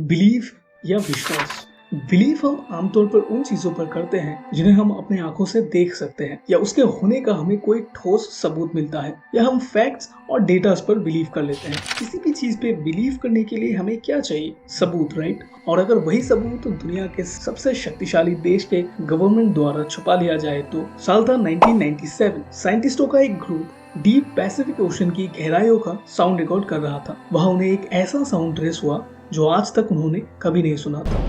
Belief या विश्वास। Belief हम आमतौर पर उन चीजों पर करते हैं जिन्हें हम अपने आंखों से देख सकते हैं या उसके होने का हमें कोई ठोस सबूत मिलता है या हम फैक्ट्स और डेटा पर बिलीव कर लेते हैं। किसी भी चीज पे बिलीव करने के लिए हमें क्या चाहिए? सबूत, राइट? और अगर वही सबूत दुनिया के सबसे शक्तिशाली देश के गवर्नमेंट द्वारा छुपा लिया जाए तो साल था 1997। साइंटिस्टों का एक ग्रुप डीप पैसिफिक ओशन की गहराइयों का साउंड रिकॉर्ड कर रहा था। वहां उन्हें एक ऐसा साउंड ट्रेस हुआ जो आज तक उन्होंने कभी नहीं सुना था।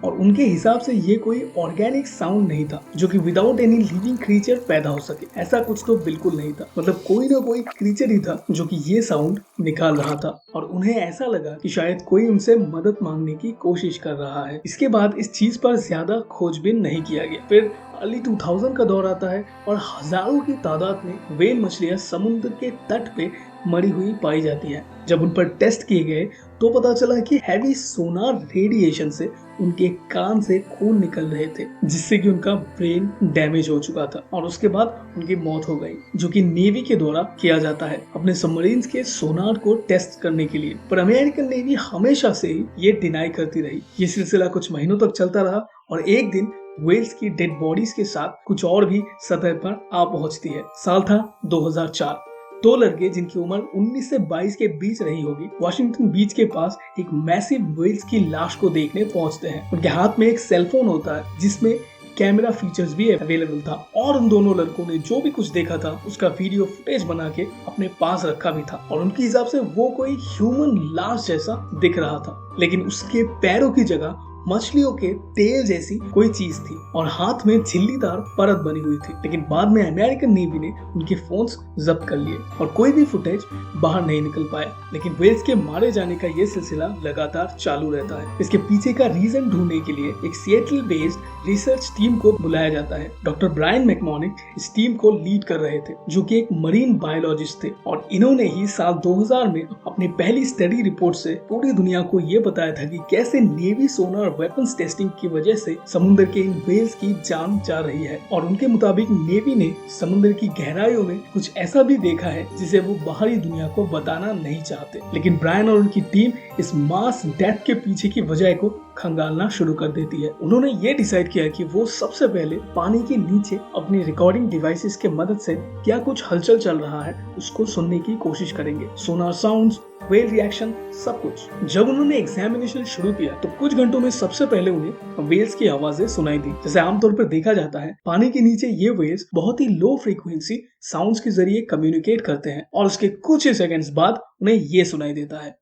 और उनके हिसाब से ये कोई ऑर्गेनिक साउंड नहीं था जो कि विदाउट एनी लिविंग क्रीचर पैदा हो सके। ऐसा कुछ तो बिल्कुल नहीं था। मतलब कोई ना कोई क्रीचर ही था जो कि ये साउंड निकाल रहा था और उन्हें ऐसा लगा कि शायद कोई उनसे मदद मांगने की कोशिश कर रहा है। इसके बाद इस चीज पर ज्यादा खोजबीन नहीं किया गया। फिर अर्ली 2000 का दौर आता है और हजारों की तादाद में व्हेल मछलियां समुद्र के तट पे मरी हुई पाई जाती है। जब उन पर टेस्ट किए गए तो पता चला कि हैवी सोनार रेडिएशन से उनके कान से खून निकल रहे थे जिससे कि उनका ब्रेन डैमेज हो चुका था और उसके बाद उनकी मौत हो गई, जो कि नेवी के द्वारा किया जाता है अपने सबमरीन्स के सोनार को टेस्ट करने के लिए। पर अमेरिकन नेवी हमेशा से ही ये डिनाई करती रही। ये सिलसिला कुछ महीनों तक चलता रहा और एक दिन व्हेल्स की डेड बॉडीज के साथ कुछ और भी सतह पर आ पहुंचती है। साल था 2004। दो लड़के जिनकी उम्र 19 से 22 के बीच रही होगी, वाशिंगटन बीच के पास एक मैसिव व्हेल्स की लाश को देखने पहुंचते हैं। उनके हाथ में एक सेलफोन होता है जिसमें कैमरा फीचर्स भी अवेलेबल था और उन दोनों लड़कों ने जो भी कुछ देखा था उसका वीडियो फुटेज बना के अपने पास रखा भी था। और उनके हिसाब से वो कोई ह्यूमन लाश जैसा दिख रहा था, लेकिन उसके पैरों की जगह मछलियों के तेल जैसी कोई चीज थी और हाथ में झिल्लीदार परत बनी हुई थी। लेकिन बाद में अमेरिकन नेवी ने उनके फोन्स जब्त कर लिए और कोई भी फुटेज बाहर नहीं निकल पाया। लेकिन व्हेल्स के मारे जाने का ये सिलसिला लगातार चालू रहता है। इसके पीछे का रीजन ढूंढने के लिए एक सिएटल बेस्ड रिसर्च टीम को बुलाया जाता है। डॉक्टर ब्रायन मैकमोनिक इस टीम को लीड कर रहे थे, जो कि एक मरीन बायोलॉजिस्ट थे और इन्होंने ही साल 2000 में अपनी पहली स्टडी रिपोर्ट से पूरी दुनिया को ये बताया था कि कैसे नेवी सोनार वेपन्स टेस्टिंग की वजह से समुद्र के इन व्हेल्स की जान जा रही है। और उनके मुताबिक नेवी ने समुद्र की गहराइयों में कुछ ऐसा भी देखा है जिसे वो बाहरी दुनिया को बताना नहीं चाहते। लेकिन ब्रायन और उनकी टीम इस मास डेथ के पीछे की वजह को खंगालना शुरू कर देती है। उन्होंने ये डिसाइड किया कि वो सबसे पहले पानी के नीचे अपनी रिकॉर्डिंग डिवाइसेस के मदद से क्या कुछ हलचल चल रहा है उसको सुनने की कोशिश करेंगे। सोनार साउंड्स, व्हेल रिएक्शन, सब कुछ। जब उन्होंने एग्जामिनेशन शुरू किया तो कुछ घंटों में सबसे पहले उन्हें व्हेल्स की आवाजें सुनाई दी। जैसे आमतौर पर देखा जाता है, पानी के नीचे ये व्हेल्स बहुत ही लो फ्रीक्वेंसी साउंड्स के जरिए कम्युनिकेट करते हैं और उसके कुछ ही सेकंड्स बाद उन्हें ये सुनाई देता है।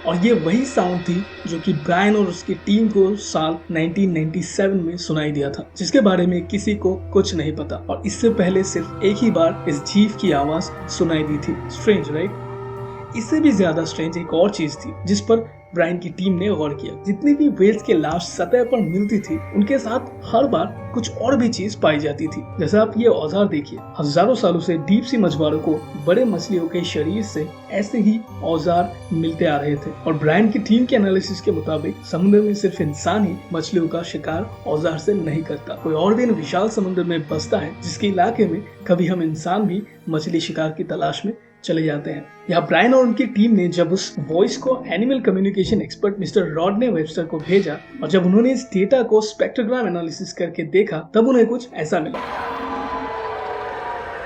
और ये वही साउंड थी जो कि ब्रायन और उसकी टीम को साल 1997 में सुनाई दिया था, जिसके बारे में किसी को कुछ नहीं पता और इससे पहले सिर्फ एक ही बार इस जीव की आवाज सुनाई दी थी। Strange, right? इससे भी ज्यादा स्ट्रेंज एक और चीज थी जिस पर ब्रायन की टीम ने गौर किया। जितनी भी व्हेल्स की लाश सतह पर मिलती थी उनके साथ हर बार कुछ और भी चीज पाई जाती थी। जैसे आप ये औजार देखिए, हजारों सालों से डीप सी मछुआरों को बड़े मछलियों के शरीर से ऐसे ही औजार मिलते आ रहे थे। और ब्रायन की टीम के एनालिसिस के मुताबिक समुद्र में सिर्फ इंसान ही मछलियों का शिकार औजार से नहीं करता। कोई और भी इन विशाल समुद्र में बसता है जिसके इलाके में कभी हम इंसान भी मछली शिकार की तलाश में चले जाते हैं। यहाँ ब्रायन और उनकी टीम ने जब उस वॉइस को animal communication expert mister Rodney Webster को भेजा और जब उन्होंने इस डेटा को स्पेक्ट्रोग्राम एनालिसिस करके देखा तब उन्हें कुछ ऐसा मिला।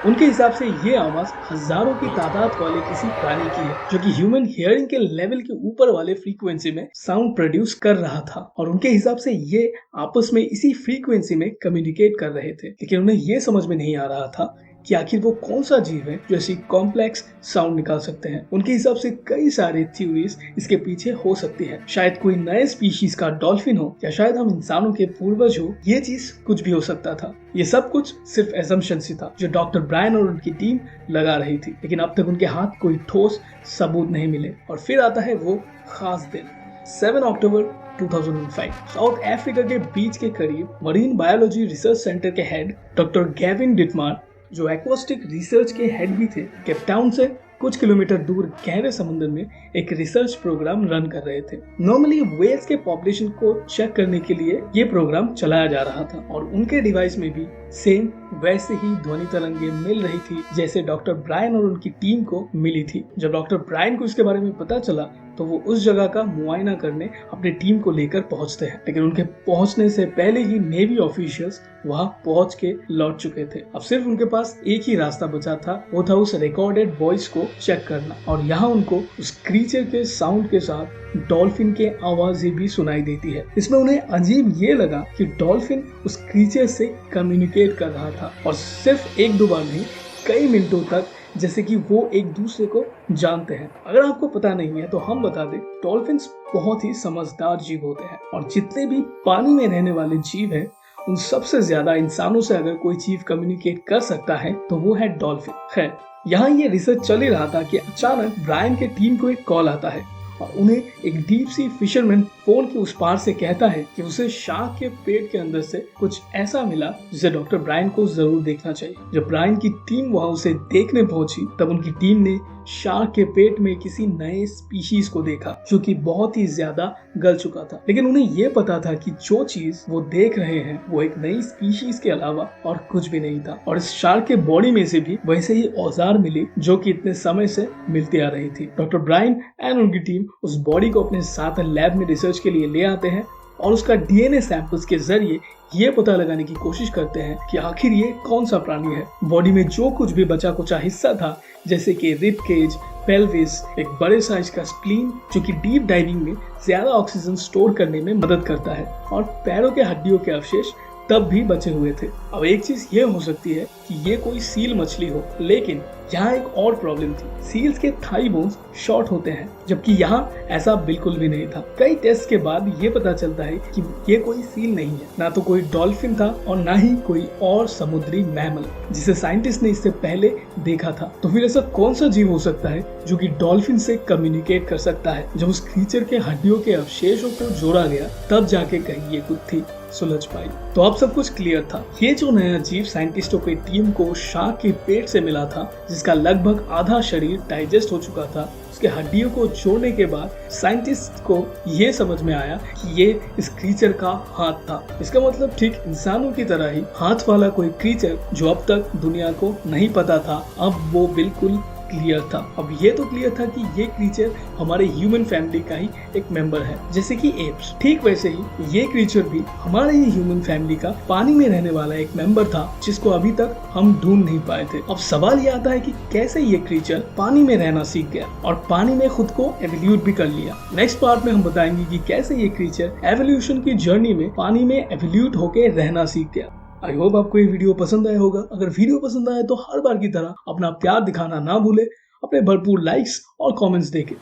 उनके हिसाब से ये आवाज हजारों की तादाद वाले किसी प्राणी की है जो कि ह्यूमन हियरिंग के लेवल के ऊपर वाले फ्रीक्वेंसी में साउंड प्रोड्यूस कर रहा था। और उनके हिसाब से ये आपस में इसी फ्रीक्वेंसी में कम्युनिकेट कर रहे थे। लेकिन उन्हें ये समझ में नहीं आ रहा था कि आखिर वो कौन सा जीव है जो ऐसी कॉम्प्लेक्स साउंड निकाल सकते हैं। उनके हिसाब से कई सारे थ्योरीज इसके पीछे हो सकती है। शायद कोई नए स्पीशीज का डॉल्फिन हो या शायद हम इंसानों के पूर्वज हो। ये चीज कुछ भी हो सकता था। ये सब कुछ सिर्फ एजम्पशंस ही था जो डॉक्टर ब्रायन और उनकी टीम लगा रही थी। लेकिन अब तक उनके हाथ कोई ठोस सबूत नहीं मिले। और फिर आता है वो खास दिन, 7 अक्टूबर 2005। साउथ अफ्रीका के बीच के करीब मरीन बायोलॉजी रिसर्च सेंटर के हेड डॉक्टर गेविन डिटमार, जो एक्वास्टिक रिसर्च के हेड भी थे, केप टाउन से कुछ किलोमीटर दूर गहरे समुद्र में एक रिसर्च प्रोग्राम रन कर रहे थे। नॉर्मली व्हेल्स के पॉपुलेशन को चेक करने के लिए ये प्रोग्राम चलाया जा रहा था और उनके डिवाइस में भी सेम वैसे ही ध्वनि तरंगे मिल रही थी जैसे डॉक्टर ब्रायन और उनकी टीम को मिली थी। जब डॉक्टर ब्रायन को इसके बारे में पता चला तो वो उस जगह का मुआयना करने अपनी टीम को लेकर पहुंचते हैं, लेकिन उनके पहुंचने से पहले ही नेवी ऑफिशियल्स वहां पहुंच के लौट चुके थे। अब सिर्फ उनके पास एक ही रास्ता बचा था, वो था उस रिकॉर्डेड वॉइस को चेक करना और यहाँ उनको उस क्रीचर के साउंड के साथ डॉल्फिन के आवाजें भी सुनाई देती है। इसमें उन्हें अजीब ये लगा कि डॉल्फिन उस क्रीचर से कम्युनिकेट कर रहा था और सिर्फ एक दो बार नहीं, कई मिनटों तक, जैसे कि वो एक दूसरे को जानते हैं। अगर आपको पता नहीं है तो हम बता दें, डॉल्फिन्स बहुत ही समझदार जीव होते हैं और जितने भी पानी में रहने वाले जीव हैं उन सबसे ज्यादा इंसानों से अगर कोई जीव कम्युनिकेट कर सकता है तो वो है डॉल्फिन। खैर, यहाँ ये रिसर्च चल ही रहा था कि अचानक ब्रायन के टीम को एक कॉल आता है और उन्हें एक डीप सी फिशरमैन फोन के उस पार से कहता है कि उसे शार्क के पेट के अंदर से कुछ ऐसा मिला जिसे डॉक्टर ब्रायन को जरूर देखना चाहिए। जब ब्रायन की टीम वहां उसे देखने पहुंची तब उनकी टीम ने शार्क के पेट में किसी नए स्पीशीज को देखा जो कि बहुत ही ज्यादा गल चुका था, लेकिन उन्हें यह पता था कि जो चीज वो देख रहे हैं वो एक नई स्पीशीज के अलावा और कुछ भी नहीं था। और इस शार्क के बॉडी में से भी वैसे ही औजार मिले जो कि इतने समय से मिलती आ रही थी। डॉक्टर ब्रायन एंड उनकी टीम उस बॉडी को अपने साथ लैब में रिसर्च के लिए ले आते हैं और उसका डीएनए सैंपल्स के जरिए ये पता लगाने की कोशिश करते हैं कि आखिर ये कौन सा प्राणी है। बॉडी में जो कुछ भी बचा कुचा हिस्सा था, जैसे कि रिब केज, पेल्विस, एक बड़े साइज का स्प्लीन जो कि डीप डाइविंग में ज्यादा ऑक्सीजन स्टोर करने में मदद करता है, और पैरों के हड्डियों के अवशेष तब भी बचे हुए थे। अब एक चीज ये हो सकती है कि ये कोई सील मछली हो, लेकिन यहाँ एक और प्रॉब्लम थी। सील्स के थाई बोन्स शॉर्ट होते हैं, जबकि यहाँ ऐसा बिल्कुल भी नहीं था। कई टेस्ट के बाद ये पता चलता है कि ये कोई सील नहीं है, ना तो कोई डॉल्फिन था और ना ही कोई और समुद्री मैमल जिसे साइंटिस्ट ने इससे पहले देखा था। तो फिर ऐसा कौन सा जीव हो सकता है जो कि डॉल्फिन से कम्युनिकेट कर सकता है? जब उस क्रीचर के हड्डियों के अवशेषों को जोड़ा गया तब जाके कहीं ये गुत्थी सुलझ पाई। तो अब सब कुछ क्लियर था। ये जो नया जीव साइंटिस्टों की टीम को शार्क के पेट से मिला था, जिसका लगभग आधा शरीर डाइजेस्ट हो चुका था, उसके हड्डियों को जोड़ने के बाद साइंटिस्ट को ये समझ में आया कि ये इस क्रीचर का हाथ था। इसका मतलब ठीक इंसानों की तरह ही हाथ वाला कोई क्रीचर जो अब तक दुनिया को नहीं पता था, अब वो बिल्कुल क्लियर था। अब ये तो क्लियर था कि ये क्रीचर हमारे ह्यूमन फैमिली का ही एक मेंबर है, जैसे कि एप्स। ठीक वैसे ही ये क्रीचर भी हमारे ही ह्यूमन फैमिली का पानी में रहने वाला एक मेंबर था, जिसको अभी तक हम ढूंढ नहीं पाए थे। अब सवाल ये आता है कि कैसे ये क्रीचर पानी में रहना सीख गया और पानी में खुद को एवोल्यूट भी कर लिया। नेक्स्ट पार्ट में हम बताएंगे कि कैसे ये क्रीचर एवोल्यूशन की जर्नी में पानी में एवोल्यूट होके रहना सीख गया। आई होप आपको ये वीडियो पसंद आया होगा। अगर वीडियो पसंद आए तो हर बार की तरह अपना प्यार दिखाना ना भूले, अपने भरपूर लाइक्स और कमेंट्स देके।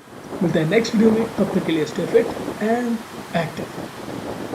मिलते हैं नेक्स्ट वीडियो में, तब तक के लिए स्टे फिट एंड एक्टिव।